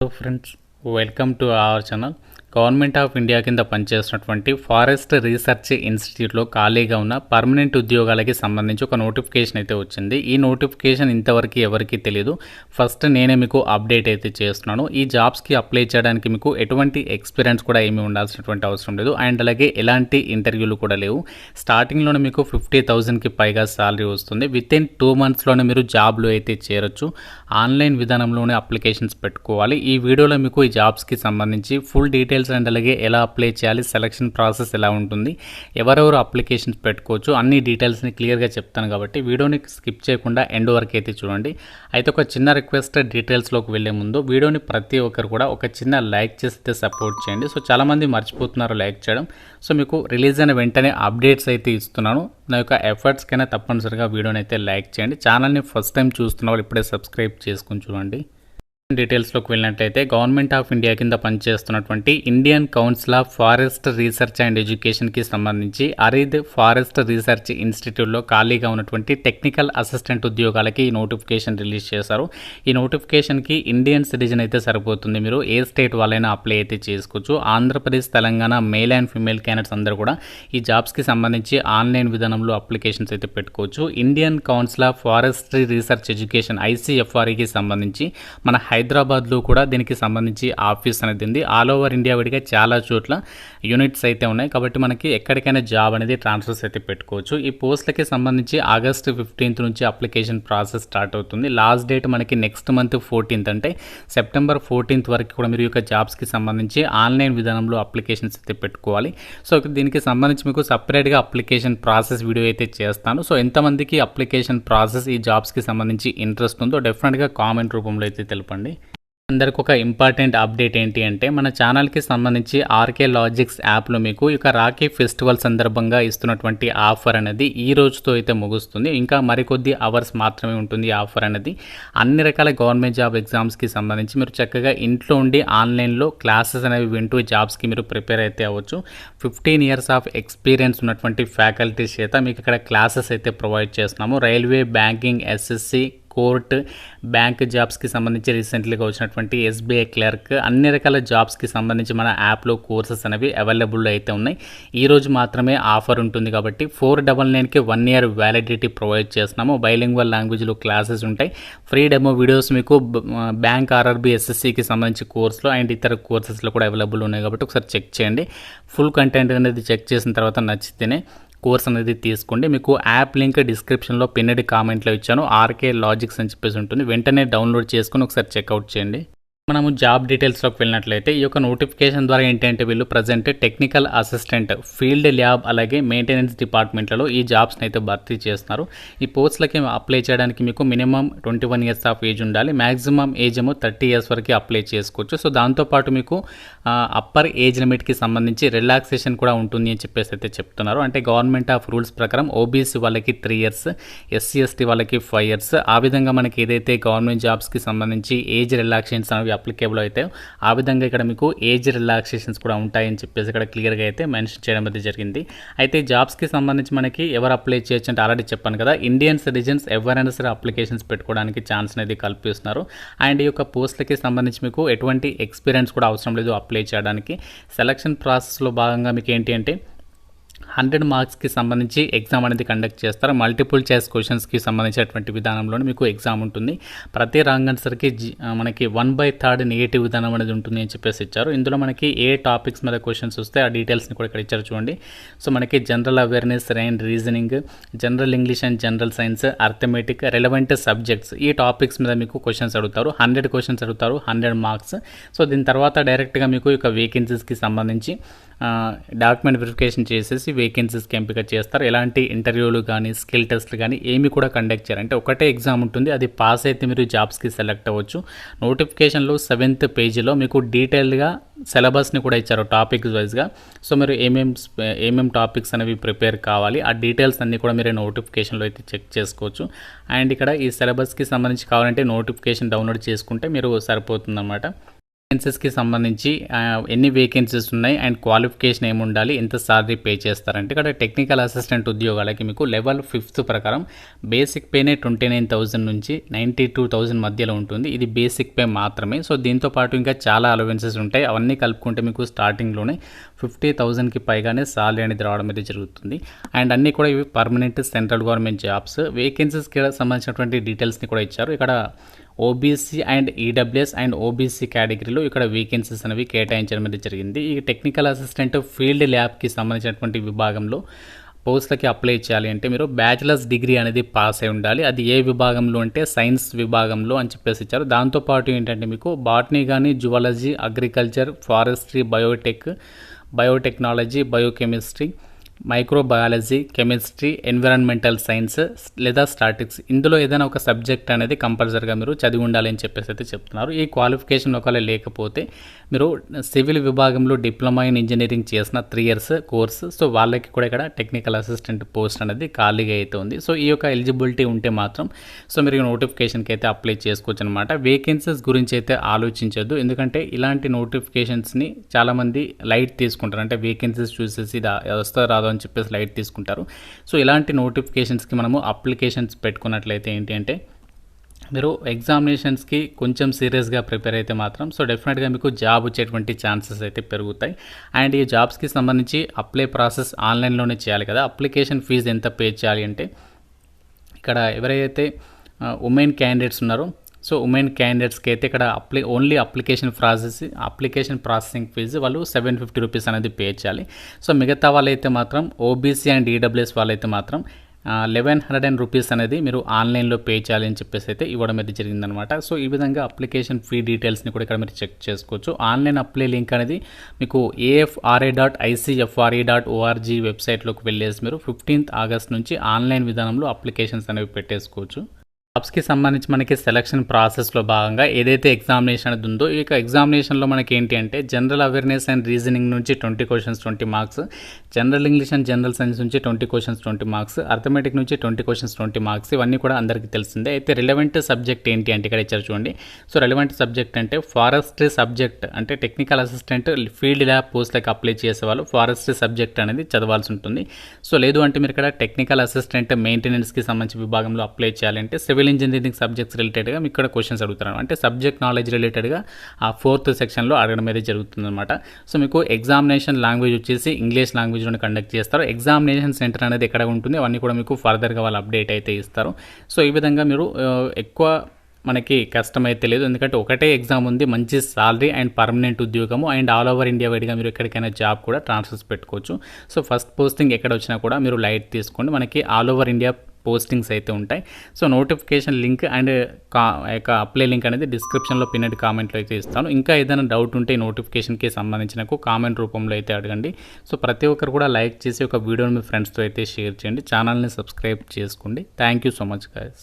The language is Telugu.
Hello friends, welcome to our channel. Government of India కింద పనిచేస్తున్నటువంటి ఫారెస్ట్ రీసెర్చ్ ఇన్స్టిట్యూట్లో ఖాళీగా ఉన్న పర్మనెంట్ ఉద్యోగాలకి సంబంధించి ఒక నోటిఫికేషన్ అయితే వచ్చింది. ఈ నోటిఫికేషన్ ఇంతవరకు ఎవరికీ తెలియదు. ఫస్ట్ నేనే మీకు అప్డేట్ అయితే చేస్తున్నాను. ఈ జాబ్స్కి అప్లై చేయడానికి మీకు ఎటువంటి ఎక్స్పీరియన్స్ కూడా ఏమీ ఉండాల్సినటువంటి అవసరం లేదు. అండ్ అలాగే ఎలాంటి ఇంటర్వ్యూలు కూడా లేవు. స్టార్టింగ్లోనే మీకు 50,000కి పైగా శాలరీ వస్తుంది. విత్ ఇన్ 2 monthsలోనే మీరు జాబ్లో అయితే చేరొచ్చు. ఆన్లైన్ విధానంలోనే అప్లికేషన్స్ పెట్టుకోవాలి. ఈ వీడియోలో మీకు ఈ జాబ్స్కి సంబంధించి ఫుల్ డీటెయిల్స్ అండ్ అలాగే ఎలా అప్లై చేయాలి, సెలక్షన్ ప్రాసెస్ ఎలా ఉంటుంది, ఎవరెవరు అప్లికేషన్స్ పెట్టుకోవచ్చు, అన్ని డీటెయిల్స్ని క్లియర్గా చెప్తాను. కాబట్టి వీడియోని స్కిప్ చేయకుండా ఎండ్ వరకు అయితే చూడండి. అయితే ఒక చిన్న రిక్వెస్ట్, డీటెయిల్స్లోకి వెళ్ళే ముందు వీడియోని ప్రతి ఒక్కరు కూడా ఒక చిన్న లైక్ చేస్తే సపోర్ట్ చేయండి. సో చాలామంది మర్చిపోతున్నారు లైక్ చేయడం. సో మీకు రిలీజ్ అయిన వెంటనే అప్డేట్స్ అయితే ఇస్తున్నాను. నా యొక్క ఎఫర్ట్స్కైనా తప్పనిసరిగా వీడియోని అయితే లైక్ చేయండి. ఛానల్ని ఫస్ట్ టైం చూస్తున్న వాళ్ళు ఇప్పుడే సబ్స్క్రైబ్ చేసుకుని చూడండి. డీటెయిల్స్లోకి వెళ్ళినట్లయితే గవర్నమెంట్ ఆఫ్ ఇండియా కింద పనిచేస్తున్నటువంటి Indian council of forest research and ఎడ్యుకేషన్కి సంబంధించి అరీద్ ఫారెస్ట్ రీసెర్చ్ ఇన్స్టిట్యూట్లో ఖాళీగా ఉన్నటువంటి టెక్నికల్ అసిస్టెంట్ ఉద్యోగాలకి ఈ నోటిఫికేషన్ రిలీజ్ చేశారు. ఈ నోటిఫికేషన్కి ఇండియన్ సిటిజన్ అయితే సరిపోతుంది. మీరు ఏ స్టేట్ వాళ్ళైనా అప్లై అయితే చేసుకోవచ్చు. Andhra Pradesh, Telangana male and female candidates అందరూ కూడా ఈ జాబ్స్కి సంబంధించి ఆన్లైన్ విధానంలో అప్లికేషన్స్ అయితే పెట్టుకోవచ్చు. Indian council of forestry research education ICFREకి సంబంధించి మన హైదరాబాద్లో కూడా దీనికి సంబంధించి ఆఫీస్ అనేది ఉంది. ఆల్ ఓవర్ ఇండియా విడిగా చాలా చోట్ల యూనిట్స్ అయితే ఉన్నాయి. కాబట్టి మనకి ఎక్కడికైనా జాబ్ అనేది ట్రాన్స్ఫర్స్ అయితే పెట్టుకోవచ్చు. ఈ పోస్టులకి సంబంధించి ఆగస్ట్ 15th నుంచి అప్లికేషన్ ప్రాసెస్ స్టార్ట్ అవుతుంది. లాస్ట్ డేట్ మనకి నెక్స్ట్ మంత్ 14th, అంటే సెప్టెంబర్ 14th వరకు కూడా మీరు ఈ యొక్క జాబ్స్కి సంబంధించి ఆన్లైన్ విధానంలో అప్లికేషన్స్ అయితే పెట్టుకోవాలి. సో దీనికి సంబంధించి మీకు సపరేట్గా అప్లికేషన్ ప్రాసెస్ వీడియో అయితే చేస్తాను. సో ఎంతమందికి అప్లికేషన్ ప్రాసెస్ ఈ జాబ్స్కి సంబంధించి ఇంట్రెస్ట్ ఉందో డెఫినెట్గా కామెంట్ రూపంలో అయితే తెలపండి. అందరికి ఒక ఇంపార్టెంట్ అప్డేట్ ఏంటి అంటే మన ఛానల్కి సంబంధించి ఆర్కే లాజిక్స్ యాప్లో మీకు ఇక రాఖీ ఫెస్టివల్ సందర్భంగా ఇస్తున్నటువంటి ఆఫర్ అనేది ఈ రోజుతో అయితే ముగుస్తుంది. ఇంకా మరికొద్ది అవర్స్ మాత్రమే ఉంటుంది ఈ ఆఫర్ అనేది. అన్ని రకాల గవర్నమెంట్ జాబ్ ఎగ్జామ్స్కి సంబంధించి మీరు చక్కగా ఇంట్లో ఉండి ఆన్లైన్లో క్లాసెస్ అనేవి వింటూ జాబ్స్కి మీరు ప్రిపేర్ అయితే అవ్వచ్చు. 15 years ఆఫ్ ఎక్స్పీరియన్స్ ఉన్నటువంటి ఫ్యాకల్టీస్ చేత మీకు ఇక్కడ క్లాసెస్ అయితే ప్రొవైడ్ చేస్తున్నాము. Railway, banking, SSC, court, bank జాబ్స్కి సంబంధించి రీసెంట్లీగా వచ్చినటువంటి SBI క్లర్క్, అన్ని రకాల జాబ్స్కి సంబంధించి మన యాప్లో కోర్సెస్ అనేవి అవైలబుల్లో అయితే ఉన్నాయి. ఈరోజు మాత్రమే ఆఫర్ ఉంటుంది కాబట్టి 499కి 1 year వ్యాలిడిటీ ప్రొవైడ్ చేస్తున్నాము. బైలింగ్వల్ లాంగ్వేజ్లో క్లాసెస్ ఉంటాయి. ఫ్రీ డెమో వీడియోస్ మీకు బ్యాంక్, RRB, SSCకి సంబంధించి కోర్సులో అండ్ ఇతర కోర్సెస్లో కూడా అవైలబుల్ ఉన్నాయి. కాబట్టి ఒకసారి చెక్ చేయండి. ఫుల్ కంటెంట్ అనేది చెక్ చేసిన తర్వాత నచ్చితేనే కోర్స్ అనేది తీసుకోండి. మీకు యాప్ లింక్ డిస్క్రిప్షన్లో పిన్నెడ్ కామెంట్లో ఇచ్చాను. ఆర్కే లాజిక్స్ అని చెప్పేసి ఉంటుంది. వెంటనే డౌన్లోడ్ చేసుకుని ఒకసారి చెక్అవుట్ చేయండి. మనము జాబ్ డీటెయిల్స్లోకి వెళ్ళినట్లయితే ఈ యొక్క నోటిఫికేషన్ ద్వారా ఏంటంటే వీళ్ళు present technical assistant, field lab అలాగే మెయింటెనెన్స్ డిపార్ట్మెంట్లలో ఈ జాబ్స్ని అయితే భర్తీ చేస్తున్నారు. ఈ పోస్టులకి అప్లై చేయడానికి మీకు మినిమం 21 years ఆఫ్ ఏజ్ ఉండాలి. మ్యాక్సిమం ఏజ్ ఏమో 30 years వరకు అప్లై చేసుకోవచ్చు. సో దాంతోపాటు మీకు అప్పర్ ఏజ్ లిమిట్కి సంబంధించి రిలాక్సేషన్ కూడా ఉంటుంది అని చెప్పేసి అయితే చెప్తున్నారు. అంటే గవర్నమెంట్ ఆఫ్ రూల్స్ ప్రకారం OBC వాళ్ళకి 3 years, SC ST వాళ్ళకి 5 years. ఆ విధంగా మనకి ఏదైతే గవర్నమెంట్ జాబ్స్కి సంబంధించి ఏజ్ రిలాక్సేషన్స్ అనేవి అప్లికేబుల్ అయితే ఆ విధంగా ఇక్కడ మీకు ఏజ్ రిలాక్సేషన్స్ కూడా ఉంటాయని చెప్పేసి ఇక్కడ క్లియర్గా అయితే మెన్షన్ చేయడం అయితే జరిగింది. అయితే జాబ్స్కి సంబంధించి మనకి ఎవరు అప్లై చేయొచ్చు అంటే ఆల్రెడీ చెప్పాను కదా, ఇండియన్ సిటిజన్స్ ఎవరైనా సరే అప్లికేషన్స్ పెట్టుకోవడానికి ఛాన్స్ అనేది కల్పిస్తున్నారు. అండ్ ఈ యొక్క పోస్టులకి సంబంధించి మీకు ఎటువంటి ఎక్స్పీరియన్స్ కూడా అవసరం లేదు అప్లై చేయడానికి. సెలక్షన్ ప్రాసెస్లో భాగంగా మీకు ఏంటి అంటే 100 marksకి సంబంధించి ఎగ్జామ్ అనేది కండక్ట్ చేస్తారు. మల్టిపుల్ చాయిస్ క్వశ్చన్స్కి సంబంధించినటువంటి విధానంలోనే మీకు ఎగ్జామ్ ఉంటుంది. ప్రతి రాంగ్ ఆన్సర్కి మనకి 1/3 నెగిటివ్ విధానం అనేది ఉంటుంది అని చెప్పేసి ఇచ్చారు. ఇందులో మనకి ఏ టాపిక్స్ మీద క్వశ్చన్స్ వస్తే ఆ డీటెయిల్స్ని కూడా ఇక్కడ ఇచ్చారు చూడండి. సో మనకి general awareness and reasoning, general English and general science, arithmetic, relevant subjects, ఈ టాపిక్స్ మీద మీకు క్వశ్చన్స్ అడుగుతారు. 100 questions అడుగుతారు, 100 marks. సో దీని తర్వాత డైరెక్ట్గా మీకు ఇక వేకెన్సీస్కి సంబంధించి డాక్యుమెంట్ వెరిఫికేషన్ చేసేసి వేకెన్సీస్కి ఎంపిక చేస్తారు. ఎలాంటి ఇంటర్వ్యూలు కానీ స్కిల్ టెస్ట్లు కానీ ఏమి కూడా కండక్ట్ చేయరు. అంటే ఒకటే ఎగ్జామ్ ఉంటుంది, అది పాస్ అయితే మీరు జాబ్స్కి సెలెక్ట్ అవ్వచ్చు. నోటిఫికేషన్లో 7th పేజీలో మీకు డీటెయిల్డ్గా సిలబస్ని కూడా ఇచ్చారు టాపిక్స్ వైజ్గా. సో మీరు ఏమేం టాపిక్స్ అనేవి ప్రిపేర్ కావాలి, ఆ డీటెయిల్స్ అన్నీ కూడా మీరు నోటిఫికేషన్లో అయితే చెక్ చేసుకోవచ్చు. అండ్ ఇక్కడ ఈ సిలబస్కి సంబంధించి కావాలంటే నోటిఫికేషన్ డౌన్లోడ్ చేసుకుంటే మీరు సరిపోతుందన్నమాట. వేకెన్సీస్కి సంబంధించి ఎన్ని వేకెన్సీస్ ఉన్నాయి అండ్ క్వాలిఫికేషన్ ఏముండాలి, ఎంత సాలరీ పే చేస్తారంటే ఇక్కడ టెక్నికల్ అసిస్టెంట్ ఉద్యోగాలకి మీకు లెవెల్ 5th ప్రకారం బేసిక్ పేనే 29,000 నుంచి 92,000 మధ్యలో ఉంటుంది. ఇది బేసిక్ పే మాత్రమే. సో దీంతో పాటు ఇంకా చాలా అలవెన్సెస్ ఉంటాయి. అవన్నీ కలుపుకుంటే మీకు స్టార్టింగ్లోనే 50,000కి పైగానే సాలరీ అనేది రావడం అనేది జరుగుతుంది. అండ్ అన్నీ కూడా ఇవి పర్మనెంట్ సెంట్రల్ గవర్నమెంట్ జాబ్స్. వేకెన్సీస్కి సంబంధించినటువంటి డీటెయిల్స్ని కూడా ఇచ్చారు. ఇక్కడ OBC and EWS and OBC కేటగిరీలో ఇక్కడ వేకెన్సీస్ అనేవి కేటాయించడం అనేది జరిగింది. ఈ టెక్నికల్ అసిస్టెంట్ ఫీల్డ్ ల్యాబ్కి సంబంధించినటువంటి విభాగంలో పోస్టులకి అప్లై చేయాలి అంటే మీరు బ్యాచిలర్స్ డిగ్రీ అనేది పాస్ అయి ఉండాలి. అది ఏ విభాగంలో అంటే సైన్స్ విభాగంలో అని చెప్పేసి ఇచ్చారు. దాంతోపాటు ఏంటంటే మీకు బాటనీ కానీ, zoology, agriculture, forestry, biotechnology, biochemistry, microbiology, chemistry, environmental science లేదా స్టాటిక్స్ ఇందులో ఏదైనా ఒక సబ్జెక్ట్ అనేది కంపల్సరీగా మీరు చదివి ఉండాలి అని చెప్పేసి అయితే చెప్తున్నారు. ఈ క్వాలిఫికేషన్ ఒకవేళ లేకపోతే మీరు సివిల్ విభాగంలో డిప్లొమా ఇన్ ఇంజనీరింగ్ చేసిన 3 years కోర్సు, సో వాళ్ళకి కూడా ఇక్కడ టెక్నికల్ అసిస్టెంట్ పోస్ట్ అనేది ఖాళీగా అయితే ఉంది. సో ఈ యొక్క ఎలిజిబిలిటీ ఉంటే మాత్రం సో మీరు ఈ నోటిఫికేషన్కి అయితే అప్లై చేసుకోవచ్చు అనమాట. వేకెన్సీస్ గురించి అయితే ఆలోచించొద్దు, ఎందుకంటే ఇలాంటి నోటిఫికేషన్స్ని చాలామంది లైట్ తీసుకుంటారు. అంటే వేకెన్సీస్ చూసేసి వస్తా రాదో అని చెప్పేసి లైట్ తీసుకుంటారు. సో ఇలాంటి నోటిఫికేషన్స్కి మనము అప్లికేషన్స్ పెట్టుకున్నట్లయితే ఏంటి అంటే మీరు ఎగ్జామినేషన్స్కి కొంచెం సీరియస్గా ప్రిపేర్ అయితే మాత్రం సో డెఫినెట్గా మీకు జాబ్ వచ్చేటువంటి ఛాన్సెస్ అయితే పెరుగుతాయి. అండ్ ఈ జాబ్స్కి సంబంధించి అప్లై ప్రాసెస్ ఆన్లైన్లోనే చేయాలి కదా. అప్లికేషన్ ఫీజు ఎంత పే చేయాలి అంటే ఇక్కడ ఎవరైతే ఉమెన్ క్యాండిడేట్స్ ఉన్నారో సో ఉమెన్ క్యాండిడేట్స్కి అయితే ఇక్కడ ఓన్లీ అప్లికేషన్ ప్రాసెసింగ్ ఫీజు వాళ్ళు 750 రూపీస్ అనేది పే చేయాలి. సో మిగతా వాళ్ళైతే మాత్రం ఓబీసీ అండ్ ఈడబ్ల్యూఎస్ వాళ్ళైతే మాత్రం 1100 రూపీస్ అనేది మీరు ఆన్లైన్లో పే చేయాలి అని చెప్పేసి అయితే ఇవ్వడం అయితే జరిగిందనమాట. సో ఈ విధంగా అప్లికేషన్ ఫీ డీటెయిల్స్ని కూడా ఇక్కడ మీరు చెక్ చేసుకోవచ్చు. ఆన్లైన్ అప్లై లింక్ అనేది మీకు afra.icfre.org వెబ్సైట్లోకి వెళ్ళేసి మీరు 15th ఆగస్ట్ నుంచి ఆన్లైన్ విధానంలో అప్లికేషన్స్ అనేవి పెట్టేసుకోవచ్చు. జాబ్స్కి సంబంధించి మనకి సెలక్షన్ ప్రాసెస్లో భాగంగా ఏదైతే ఎగ్జామినేషన్ అనేది ఉందో ఈ యొక్క ఎగ్జామినేషన్లో మనకి ఏంటి అంటే జనరల్ అవేర్నెస్ అండ్ రీజనింగ్ నుంచి 20 questions 20 marks, general English and general science నుంచి 20 questions 20 మార్క్స్, అర్థమెటిక్ నుంచి 20 questions 20 మార్క్స్, ఇవన్నీ కూడా అందరికీ తెలిసిందే. అయితే రిలవెంట్ సబ్జెక్ట్ ఏంటి అంటే ఇక్కడ ఇచ్చారు చూడండి. సో రిలవెంట్ సబ్జెక్ట్ అంటే ఫారెస్ట్రీ సబ్జెక్ట్, అంటే టెక్నికల్ అసిస్టెంట్ ఫీల్డ్ ల్యాబ్ పోస్ట్లకి అప్లై చేసేవాళ్ళు ఫారెస్ట్రీ సబ్జెక్ట్ అనేది చదవాల్సి ఉంటుంది. సో లేదు అంటే మీరు ఇక్కడ టెక్నికల్ అసిస్టెంట్ మెయింటెనెన్స్కి సంబంధించి విభాగంలో అప్లై చేయాలంటే సివిల్ ఇంజనీరింగ్ సబ్జెక్ట్స్ రిలేటెడ్గా మీకు ఇక్కడ క్వశ్చన్స్ అడుగుతారు. అంటే సబ్జెక్ట్ నాలెడ్జ్ రిలేటెడ్గా ఆ 4th సెక్షన్లో అడగడం అనేది జరుగుతుందన్నమాట. సో మీకు ఎగ్జామినేషన్ లాంగ్వేజ్ వచ్చేసి ఇంగ్లీష్ లాంగ్వేజ్లోనే కండక్ట్ చేస్తారు. ఎగ్జామినేషన్ సెంటర్ అనేది ఎక్కడ ఉంటుంది అవన్నీ కూడా మీకు ఫర్దర్గా వాళ్ళు అప్డేట్ అయితే ఇస్తారు. సో ఈ విధంగా మీరు ఎక్కువ మనకి కష్టమైతే లేదు, ఎందుకంటే ఒకటే ఎగ్జామ్ ఉంది, మంచి సాలరీ అండ్ పర్మనెంట్ ఉద్యోగము అండ్ ఆల్ ఓవర్ ఇండియా వైడ్గా మీరు ఎక్కడికైనా జాబ్ కూడా ట్రాన్స్ఫర్స్ పెట్టుకోవచ్చు. సో ఫస్ట్ పోస్టింగ్ ఎక్కడ వచ్చినా కూడా మీరు లైట్ తీసుకోండి, మనకి ఆల్ ఓవర్ ఇండియా పోస్టింగ్స్ అయితే ఉంటాయి. సో నోటిఫికేషన్ లింక్ అండ్ యొక్క అప్లై లింక్ అనేది డిస్క్రిప్షన్లో పిన్నెడ్ కామెంట్లో అయితే ఇస్తాను. ఇంకా ఏదైనా డౌట్ ఉంటే నోటిఫికేషన్కి సంబంధించిన కామెంట్ రూపంలో అయితే అడగండి. సో ప్రతి ఒక్కరు కూడా లైక్ చేసి ఒక వీడియోని మీ ఫ్రెండ్స్తో అయితే షేర్ చేయండి, ఛానల్ని సబ్స్క్రైబ్ చేసుకోండి. Thank you so much guys.